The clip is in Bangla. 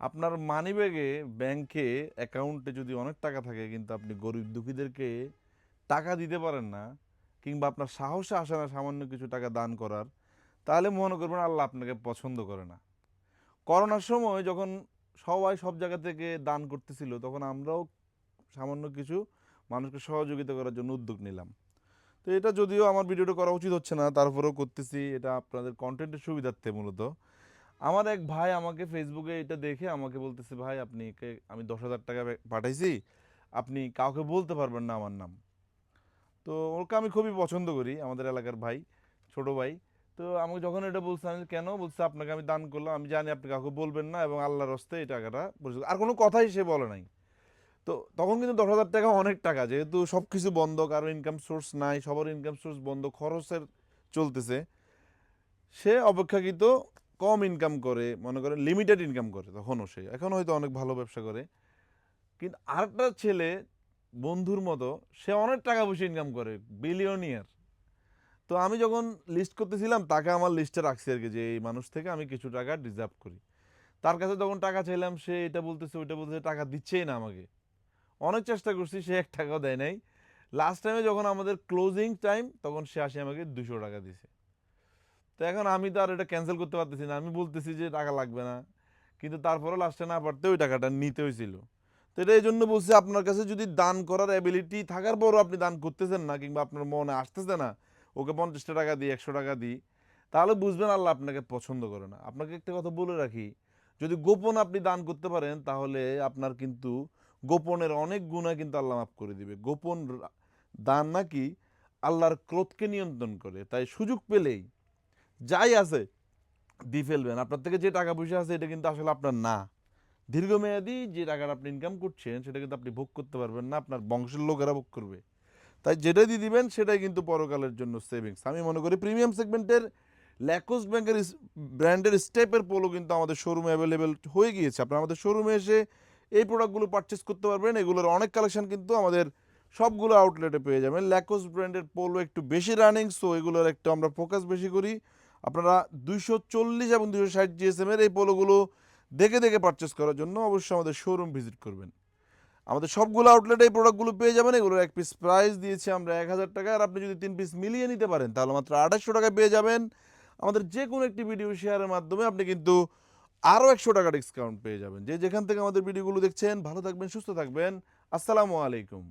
আপনার মানিব্যাগে ব্যাংকে অ্যাকাউন্টে যদি অনেক টাকা থাকে কিন্তু আপনি গরিব দুঃখীদেরকে টাকা দিতে পারেন না, কিংবা আপনার সাহসে আসে না সামান্য কিছু টাকা দান করার, তাহলে মনে করবেন আল্লাহ আপনাকে পছন্দ করে না। করোনার সময় যখন সবাই সব জায়গা থেকে দান করতেছিল, তখন আমরাও সামান্য কিছু মানুষকে সহযোগিতা করার জন্য উদ্যোগ নিলাম। তো এটা যদিও আমার ভিডিওটা করা উচিত হচ্ছে না, তারপরেও করতেছি, এটা আপনাদের কন্টেন্টের সুবিধার্থে মূলত। আমার এক ভাই আমাকে ফেসবুকে এটা দেখে আমাকে বলতেছে, ভাই আপনি আমি 10,000 টাকা পাঠাইছি, আপনি কাউকে বলতে পারবেন না আমার নাম। তো ওকে আমি খুবই পছন্দ করি, আমাদের এলাকার ভাই, ছোট ভাই। তো আমাকে যখন এটা বলছে, আমি কেন বলছে, আপনাকে আমি দান করলাম, আমি জানি আপনি কাউকে বলবেন না এবং আল্লাহর হস্তে এই টাকাটা পরিশোধ, আর কোনো কথাই সে বলে নাই। তো তখন কিন্তু 10,000 টাকা অনেক টাকা, যেহেতু সব কিছু বন্ধ, কারো ইনকাম সোর্স নাই, সবার ইনকাম সোর্স বন্ধ, খরচের চলতেছে। সে অপেক্ষাকৃত কম ইনকাম করে, মনে করে লিমিটেড ইনকাম করে তখনও, সে এখন হয়তো অনেক ভালো ব্যবসা করে। কিন্তু আরেকটা ছেলে বন্ধুর মতো, সে অনেক টাকা পয়সা ইনকাম করে, বিলিয়নিয়ার। তো আমি যখন লিস্ট করতেছিলাম তাকে আমার লিস্টে রাখছি আর কি, যে এই মানুষ থেকে আমি কিছু টাকা ডিজার্ভ করি। তার কাছে তখন টাকা চাইলাম, সে এটা বলতেছে ওইটা বলতেছে, টাকা দিচ্ছেই না আমাকে। অনেক চেষ্টা করছি, সে 1 টাকাও দেয় নাই। লাস্ট টাইমে যখন আমাদের ক্লোজিং টাইম, তখন সে আসে আমাকে 200 টাকা দিছে। তো এখন আমি তো আর এটা ক্যান্সেল করতে পারতেছি না, আমি বলতেছি যে টাকা লাগবে না, কিন্তু তারপরে লাস্টে না পারতে ওই টাকাটা নিতে হয়েছিল। তো এটা এই জন্য বলছি, আপনার কাছে যদি দান করার অ্যাবিলিটি থাকার পরও আপনি দান করতেছেন না, কিংবা আপনার মনে আসতেছে না ওকে 50 টাকা দিই, 100 টাকা দিই, তাহলে বুঝবেন আল্লাহ আপনাকে পছন্দ করে না। আপনাকে একটা কথা বলে রাখি, যদি গোপন আপনি দান করতে পারেন, তাহলে আপনার কিন্তু গোপনের অনেক গুনাহ কিন্তু আল্লাহ মাফ করে দিবে। গোপন দান নাকি আল্লাহর ক্রোধকে নিয়ন্ত্রণ করে, তাই সুযোগ পেলেই যাই আছে দিয়ে ফেলবেন। আপনার থেকে যে টাকা পয়সা আছে এটা কিন্তু আসলে আপনার না। দীর্ঘমেয়াদী যে টাকাটা আপনি ইনকাম করছেন সেটা কিন্তু আপনি ভোগ করতে পারবেন না, আপনার বংশের লোকেরা ভোগ করবে। তাই যেটাই দিয়ে দিবেন সেটাই কিন্তু পরকালের জন্য সেভিংস। আমি মনে করি প্রিমিয়াম সেগমেন্টের ল্যাকোস ব্যাংকের ব্র্যান্ডের স্টেপের পোলো কিন্তু আমাদের শোরুমে অ্যাভেলেবেল হয়ে গিয়েছে। আপনারা আমাদের শোরুমে এসে এই প্রোডাক্টগুলো পারচেস করতে পারবেন। এগুলোর অনেক কালেকশন কিন্তু আমাদের সবগুলো আউটলেটে পেয়ে যাবেন। ল্যাকোস ব্র্যান্ডের পোলো একটু বেশি রানিং, সো এগুলোর একটু আমরা ফোকাস বেশি করি। আপনারা 240 এবং 260 জিএসএম এর এই পোলোগুলো দেখে দেখে পারচেস করার জন্য অবশ্যই আমাদের শোরুম ভিজিট করবেন। আমাদের সবগুলো আউটলেটে এই প্রোডাক্টগুলো পেয়ে যাবেন। এগুলোর এক পিস প্রাইস দিয়েছি আমরা 1,000 টাকা, আর আপনি যদি 3 পিস মিলিয়ে নিতে পারেন তাহলে মাত্র 2,800 টাকায় পেয়ে যাবেন। আমাদের যে কোনো একটি ভিডিও শেয়ারের মাধ্যমে আপনি কিন্তু আরও 100 টাকা ডিসকাউন্ট পেয়ে যাবেন। যে যেখান থেকে আমাদের ভিডিওগুলো দেখছেন, ভালো থাকবেন, সুস্থ থাকবেন। আসসালামু আলাইকুম।